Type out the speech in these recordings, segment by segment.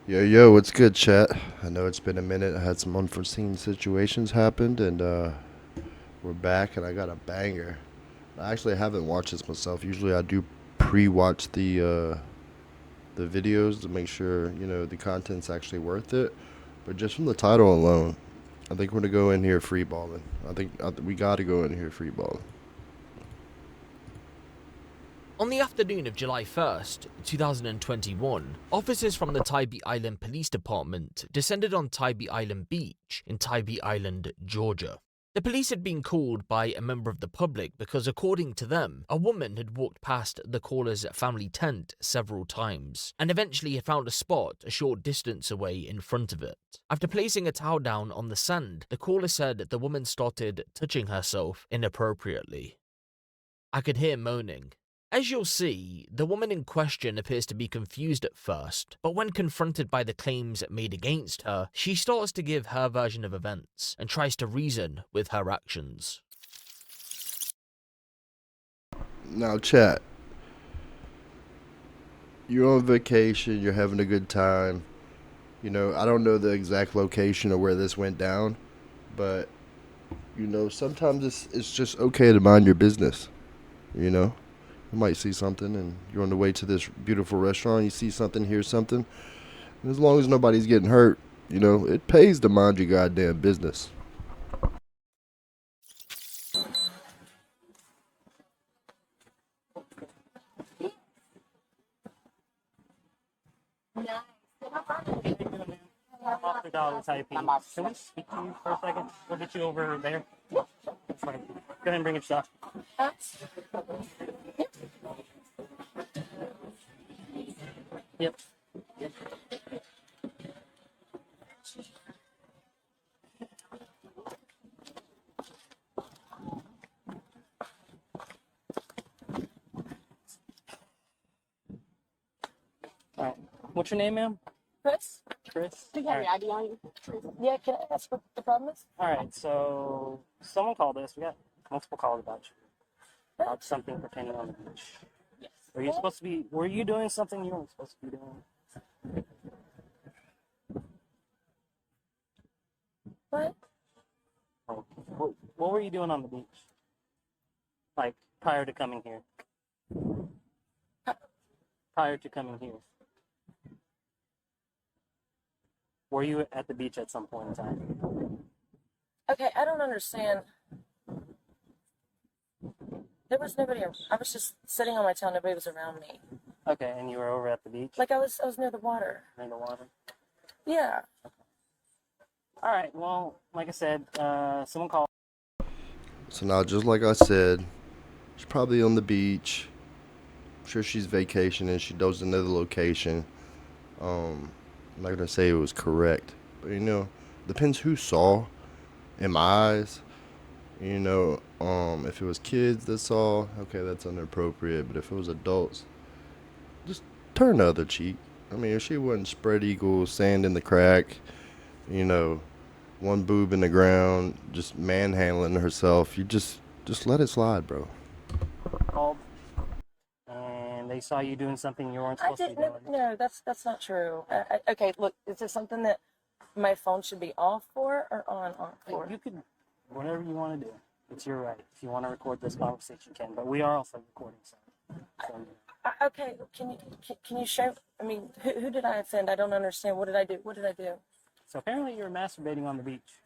Yo, what's good, chat? I know it's been a minute. I had some unforeseen situations happened, and we're back, and I got a banger. I actually haven't watched this myself. Usually, I do pre-watch the videos to make sure the content's actually worth it. But just from the title alone, I think we're gonna go in here free balling. I think we got to go in here free balling. On the afternoon of July 1st, 2021, officers from the Tybee Island Police Department descended on Tybee Island Beach in Tybee Island, Georgia. The police had been called by a member of the public because, according to them, a woman had walked past the caller's family tent several times and eventually had found a spot a short distance away in front of it. After placing a towel down on the sand, the caller said the woman started touching herself inappropriately. I could hear moaning. As you'll see, the woman in question appears to be confused at first, but when confronted by the claims made against her, she starts to give her version of events and tries to reason with her actions. Now, chat. You're on vacation. You're having a good time. I don't know the exact location of where this went down, but sometimes it's just okay to mind your business. You might see something, and you're on the way to this beautiful restaurant. You see something, hear something, and as long as nobody's getting hurt, it pays to mind your goddamn business. $100 IP. Can we speak to you for a second? We'll get you over there. That's fine. Go ahead and bring your stuff. Yep. All right. What's your name, ma'am? Chris, Chris? do you All have right. your ID on you? Yeah, can I ask what the problem is? All right. So someone called us. We got multiple calls about you. About something pertaining on the beach. Yes. Were you doing something you weren't supposed to be doing? What? Like, what were you doing on the beach? Like, prior to coming here? Prior to coming here? Were you at the beach at some point in time? Okay, I don't understand. There was nobody. I was just sitting on my tail. Nobody was around me. Okay, and you were over at the beach? Like I was near the water. Near the water? Yeah. All right, well, like I said, someone called. So now, just like I said, she's probably on the beach. I'm sure she's vacationing. She goes to another location. I'm not gonna say it was correct, but depends who saw. In my eyes, if it was kids that saw, okay, that's inappropriate. But if it was adults, just turn the other cheek. I mean, if she wasn't spread eagle, sand in the crack, you know, one boob in the ground, just manhandling herself, you just let it slide, bro. Called, and they saw you doing something you weren't I supposed to be didn't. doing. No, that's not true. Okay, look, is there something that my phone should be off for or on for? You can, whatever you want to do. It's your right. If you want to record this conversation, you can. But we are also recording, so. Okay, can you show? I mean, who did I offend? I don't understand. What did I do? What did I do? So apparently you were masturbating on the beach.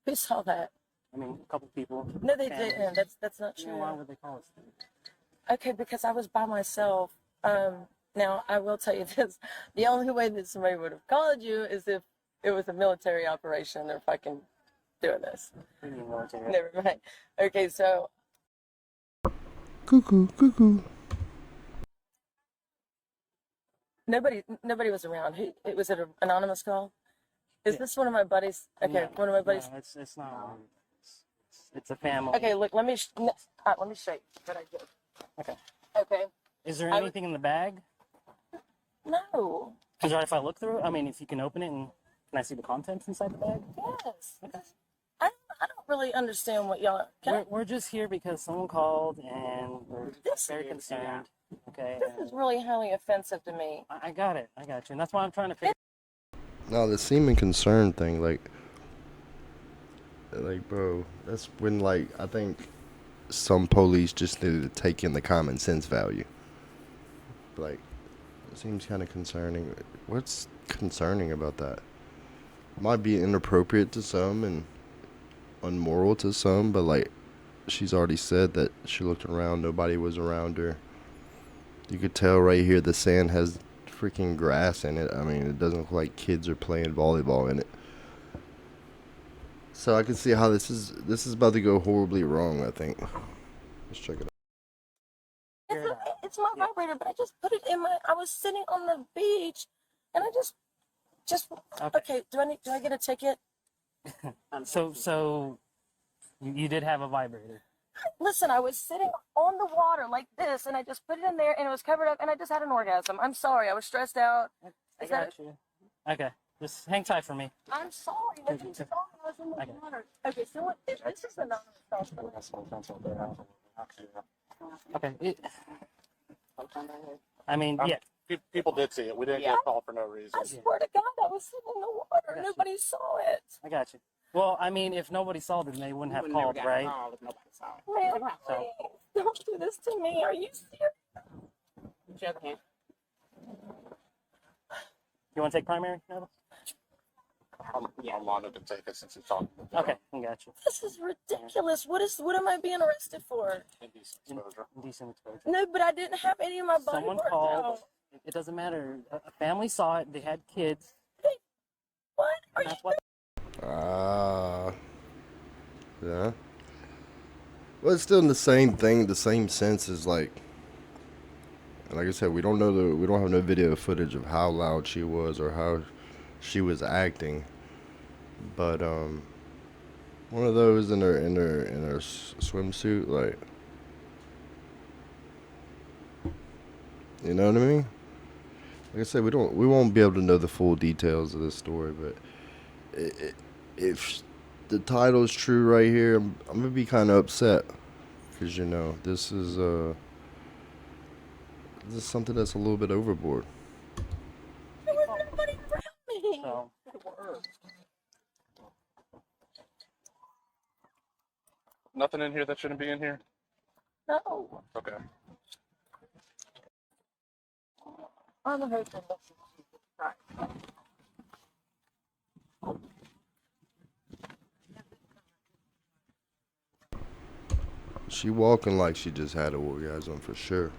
Who saw that? I mean, a couple people. No, they families. didn't. That's not You true. know, why would they call us? Okay, because I was by myself. Now I will tell you this: the only way that somebody would have called you is if it was a military operation. They're fucking doing this. What do you mean military? Never mind. Okay, so Cuckoo, cuckoo. nobody was around. It was an anonymous call. Is Yeah. this one of my buddies? Okay, No, one of my buddies. No, it's not. One. It's a family. Okay, look, let me show you what I did. Okay. Okay. Is there anything in the bag? No. Is it all right if I look through it? I mean, if you can open it and can I see the contents inside the bag? Yes. Okay. I don't really understand what y'all. We're just here because someone called and we're This very is, concerned. Okay. This is really highly offensive to me. I got it. I got you. And that's why I'm trying to figure. No, the seeming concern thing, bro, that's when, like, I think some police just needed to take in the common sense value. Like, it seems kind of concerning. What's concerning about that? It might be inappropriate to some and unmoral to some, but, like, she's already said that she looked around, nobody was around her. You could tell right here the sand has freaking grass in it. I mean, it doesn't look like kids are playing volleyball in it. So I can see how this is about to go horribly wrong, I think. Let's check it out. It's my vibrator, but I just put it in I was sitting on the beach, and I just, okay. Do I get a ticket? So you did have a vibrator. Listen, I was sitting on the water like this, and I just put it in there, and it was covered up, and I just had an orgasm. I'm sorry, I was stressed out. I got you. Okay, just hang tight for me. I'm sorry. But you saw I was in the water. Okay, so what? This is anonymous. Okay. I mean, yeah. People did see it. We didn't get a call for no reason. I swear to God, I was sitting in the water. Nobody saw it. I got you. Well, I mean, if nobody saw it, then they wouldn't have called, right? Man, please, don't do this to me. Are you serious? You want to take primary, Nova? I'm honored to take it since it's on. Okay, I got you. This is ridiculous. What am I being arrested for? Indecent exposure. Indecent exposure. No, but I didn't have any of my body Someone parts called. out. It doesn't matter. A family saw it. They had kids. What? Are you? That's what. Yeah. Well, it's still in the same thing, the same sense as, like I said, we don't have no video footage of how loud she was or how she was acting. But one of those in her swimsuit, like, you know what I mean? Like I said, we won't be able to know the full details of this story, but if the title's true right here, I'm gonna be kind of upset because this is something that's a little bit overboard. There was nobody around me. So. Nothing in here that shouldn't be in here? No. Okay. I'm a husband. She walking like she just had an orgasm for sure.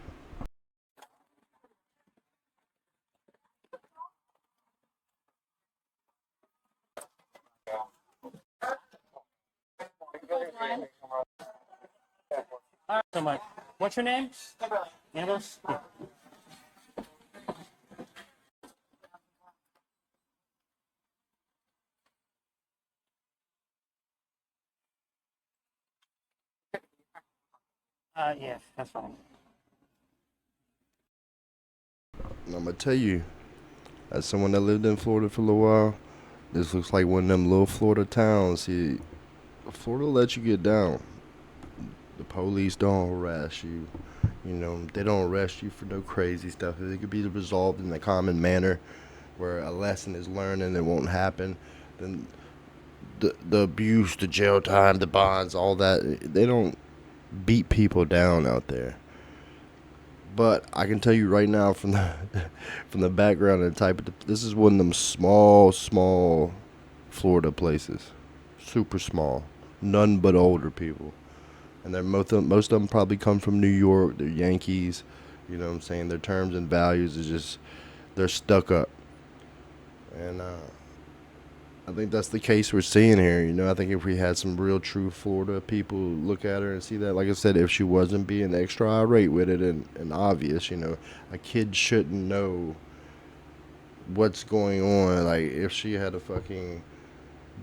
All right, so Mike, what's your name? Ambrose. Yeah. Yeah, that's fine. And I'm gonna tell you, as someone that lived in Florida for a little while, this looks like one of them little Florida towns. See, Florida lets you get down. The police don't arrest you. They don't arrest you for no crazy stuff. It could be resolved in a common manner where a lesson is learned and it won't happen. Then the abuse, the jail time, the bonds, all that, they don't beat people down out there. But I can tell you right now from the background and the type of this is one of them small Florida places, super small, none but older people, and most of them probably come from New York. They're Yankees, you know what I'm saying. Their terms and values is just they're stuck up, and I think that's the case we're seeing here. I think if we had some real true Florida people look at her and see that, like I said, if she wasn't being extra irate with it and obvious, a kid shouldn't know what's going on. Like, if she had a fucking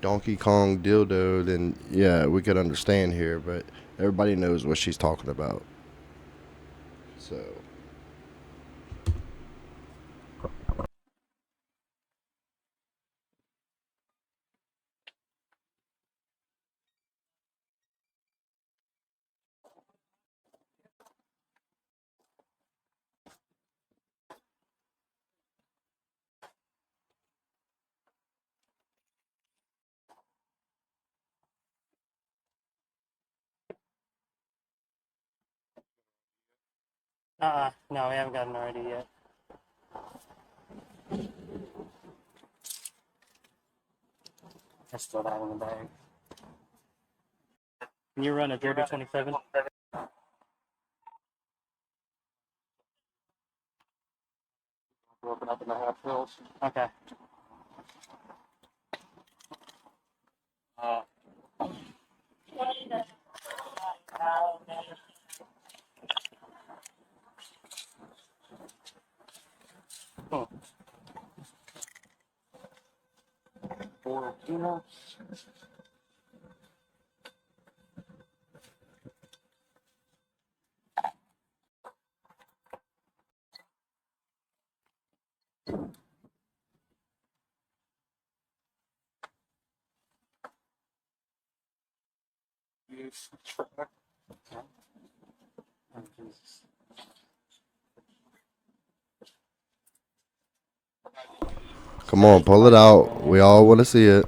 Donkey Kong dildo, then yeah, we could understand here, but everybody knows what she's talking about. So. No, we haven't gotten an ID yet. I still that in the bag. Can you run a Georgia 27? Broken up in the half hills. Okay. Cool. 4 kilos. Use track. Oh, Jesus. Come on, pull it out. We all want to see it.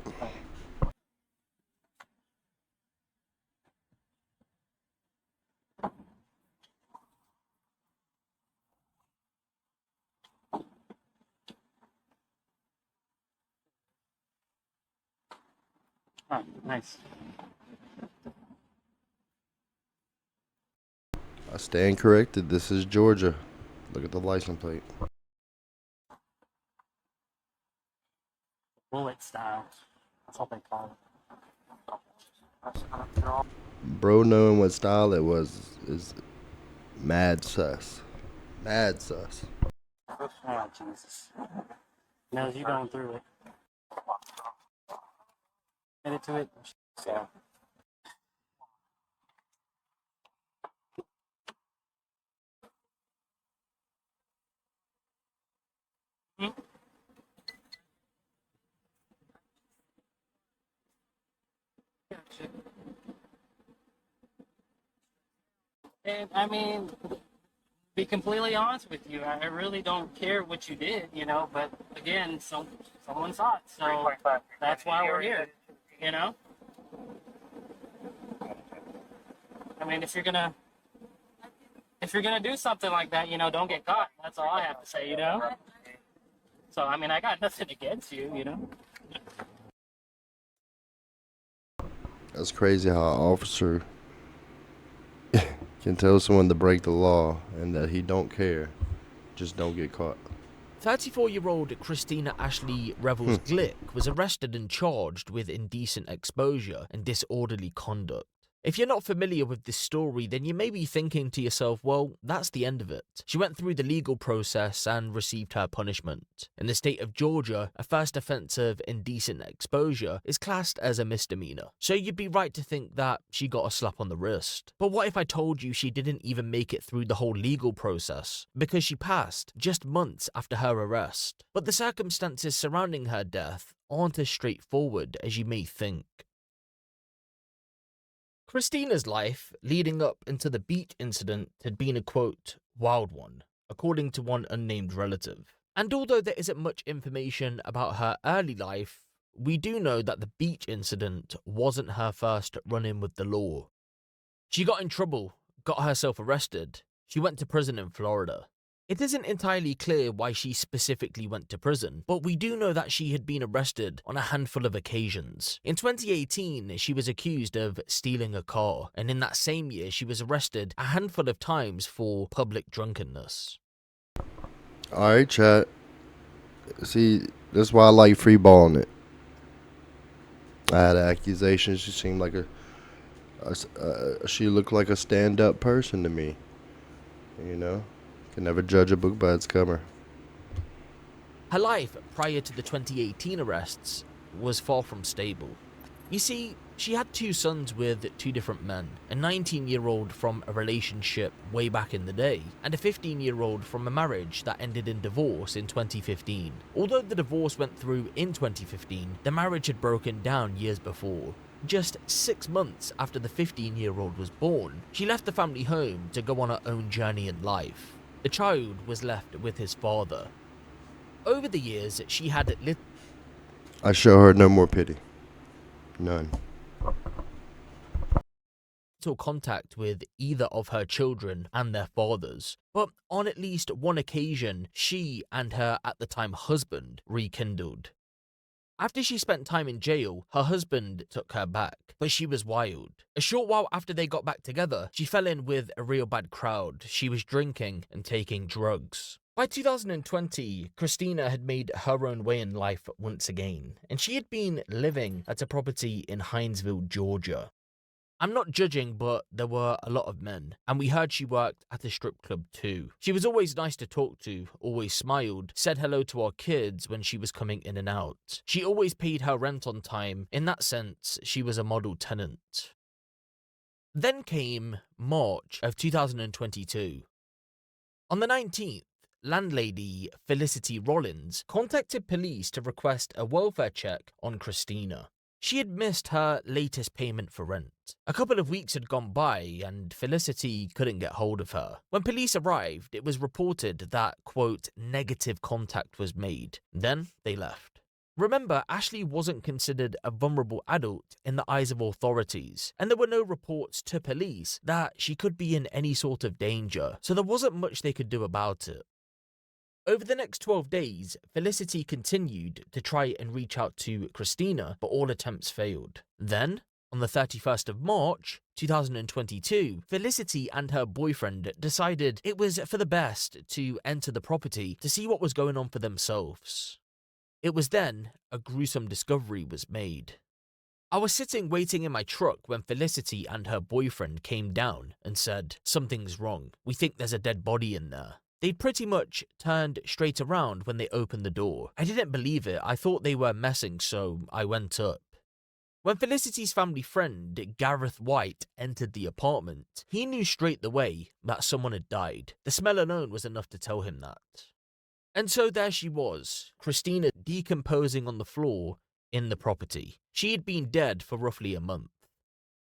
Oh, nice. I stand corrected. This is Georgia. Look at the license plate. Bullet style. That's what they call Bro knowing what style it was is mad sus. Mad sus. it. Oh, Jesus. Knows you going through it. Headed to it. Yeah. And I mean, be completely honest with you, I really don't care what you did, you know. But again, someone saw it, so that's why we're here, you know. I mean, if you're gonna do something like that, you know, don't get caught. That's all I have to say, you know. So I mean, I got nothing against you, you know. That's crazy how an officer can tell someone to break the law and that he don't care. Just don't get caught. 34-year-old Christina Ashley Revels Glick was arrested and charged with indecent exposure and disorderly conduct. If you're not familiar with this story, then you may be thinking to yourself, well, that's the end of it. She went through the legal process and received her punishment. In the state of Georgia, a first offense of indecent exposure is classed as a misdemeanor. So you'd be right to think that she got a slap on the wrist. But what if I told you she didn't even make it through the whole legal process? Because she passed just months after her arrest. But the circumstances surrounding her death aren't as straightforward as you may think. Christina's life leading up into the beach incident had been a quote, wild one, according to one unnamed relative. And although there isn't much information about her early life, we do know that the beach incident wasn't her first run-in with the law. She got in trouble, got herself arrested. She went to prison in Florida. It isn't entirely clear why she specifically went to prison, but we do know that she had been arrested on a handful of occasions. In 2018, she was accused of stealing a car, and in that same year, she was arrested a handful of times for public drunkenness. Alright, chat. See, that's why I like free balling it. I had accusations. She seemed like she looked like a stand-up person to me. You know? Can never judge a book by its cover. Her life prior to the 2018 arrests was far from stable. You see, she had 2 sons with 2 different men, a 19-year-old from a relationship way back in the day, and a 15-year-old from a marriage that ended in divorce in 2015. Although the divorce went through in 2015, the marriage had broken down years before. Just 6 months after the 15-year-old was born, she left the family home to go on her own journey in life. The child was left with his father. Over the years, she had I show her no more pity. None. parental contact with either of her children and their fathers, but on at least one occasion, she and her at the time husband rekindled. After she spent time in jail, her husband took her back, but she was wild. A short while after they got back together, she fell in with a real bad crowd. She was drinking and taking drugs. By 2020, Christina had made her own way in life once again, and she had been living at a property in Hinesville, Georgia. I'm not judging, but there were a lot of men, and we heard she worked at a strip club too. She was always nice to talk to, always smiled, said hello to our kids when she was coming in and out. She always paid her rent on time. In that sense, she was a model tenant. Then came March of 2022. On the 19th, landlady Felicity Rollins contacted police to request a welfare check on Christina. She had missed her latest payment for rent. A couple of weeks had gone by and Felicity couldn't get hold of her. When police arrived, it was reported that, quote, negative contact was made. Then they left. Remember, Ashley wasn't considered a vulnerable adult in the eyes of authorities, and there were no reports to police that she could be in any sort of danger, so there wasn't much they could do about it. Over the next 12 days, Felicity continued to try and reach out to Christina, but all attempts failed. Then, on the 31st of March, 2022, Felicity and her boyfriend decided it was for the best to enter the property to see what was going on for themselves. It was then a gruesome discovery was made. I was sitting waiting in my truck when Felicity and her boyfriend came down and said, "Something's wrong. We think there's a dead body in there." They'd pretty much turned straight around when they opened the door. I didn't believe it. I thought they were messing, so I went up. When Felicity's family friend, Gareth White, entered the apartment, he knew straight away that someone had died. The smell alone was enough to tell him that. And so there she was, Christina decomposing on the floor in the property. She had been dead for roughly a month.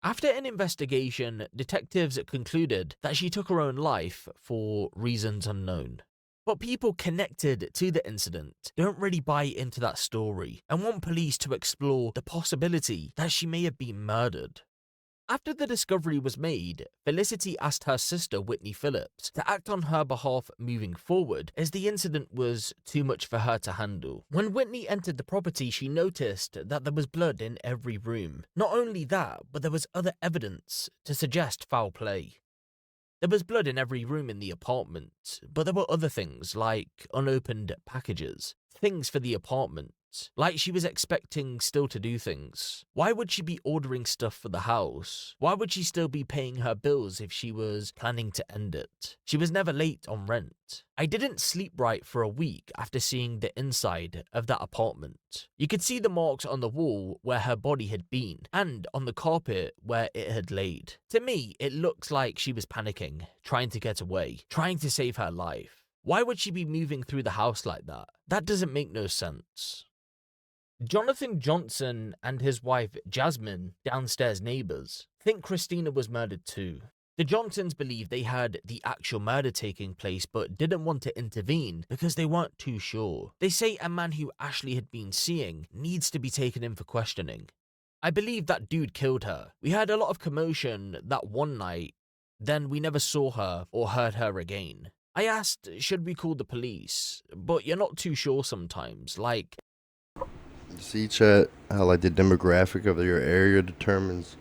After an investigation, detectives concluded that she took her own life for reasons unknown. But people connected to the incident don't really buy into that story and want police to explore the possibility that she may have been murdered. After the discovery was made, Felicity asked her sister Whitney Phillips to act on her behalf moving forward as the incident was too much for her to handle. When Whitney entered the property, she noticed that there was blood in every room. Not only that, but there was other evidence to suggest foul play. There was blood in every room in the apartment, but there were other things like unopened packages, things for the apartment, like she was expecting still to do things. Why would she be ordering stuff for the house? Why would she still be paying her bills if she was planning to end it? She was never late on rent. I didn't sleep right for a week after seeing the inside of that apartment. You could see the marks on the wall where her body had been, and on the carpet where it had laid. To me, it looks like she was panicking, trying to get away, trying to save her life. Why would she be moving through the house like that? That doesn't make no sense. Jonathan Johnson and his wife Jasmine, downstairs neighbors, think Christina was murdered too. The Johnsons believe they heard the actual murder taking place but didn't want to intervene because they weren't too sure. They say a man who Ashley had been seeing needs to be taken in for questioning. I believe that dude killed her. We heard a lot of commotion that one night, then we never saw her or heard her again. I asked, should we call the police? But you're not too sure sometimes, like... See, chat, how like the demographic of your area determines,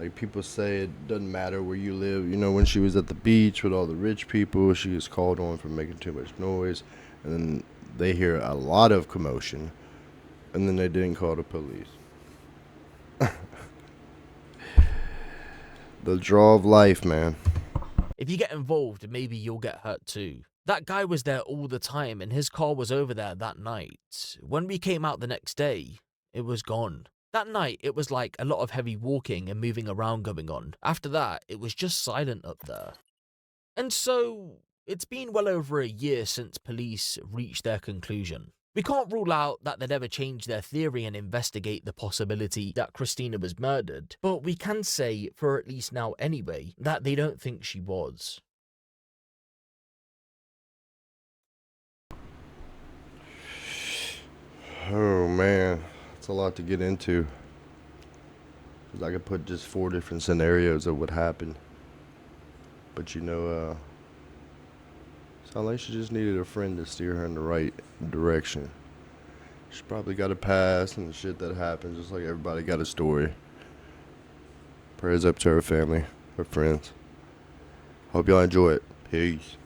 like people say it doesn't matter where you live. You know, when she was at the beach with all the rich people, she was called on for making too much noise, and then they hear a lot of commotion, and then they didn't call the police. The draw of life, man. If you get involved, maybe you'll get hurt too. That guy was there all the time and his car was over there that night. When we came out the next day, it was gone. That night, it was like a lot of heavy walking and moving around going on. After that, it was just silent up there. And so, it's been well over a year since police reached their conclusion. We can't rule out that they'd ever change their theory and investigate the possibility that Christina was murdered, but we can say, for at least now anyway, that they don't think she was. Oh man, it's a lot to get into. 'Cause I could put just 4 different scenarios of what happened. But sound like she just needed a friend to steer her in the right direction. She probably got a past and shit that happens, just like everybody got a story. Prayers up to her family, her friends. Hope y'all enjoy it. Peace.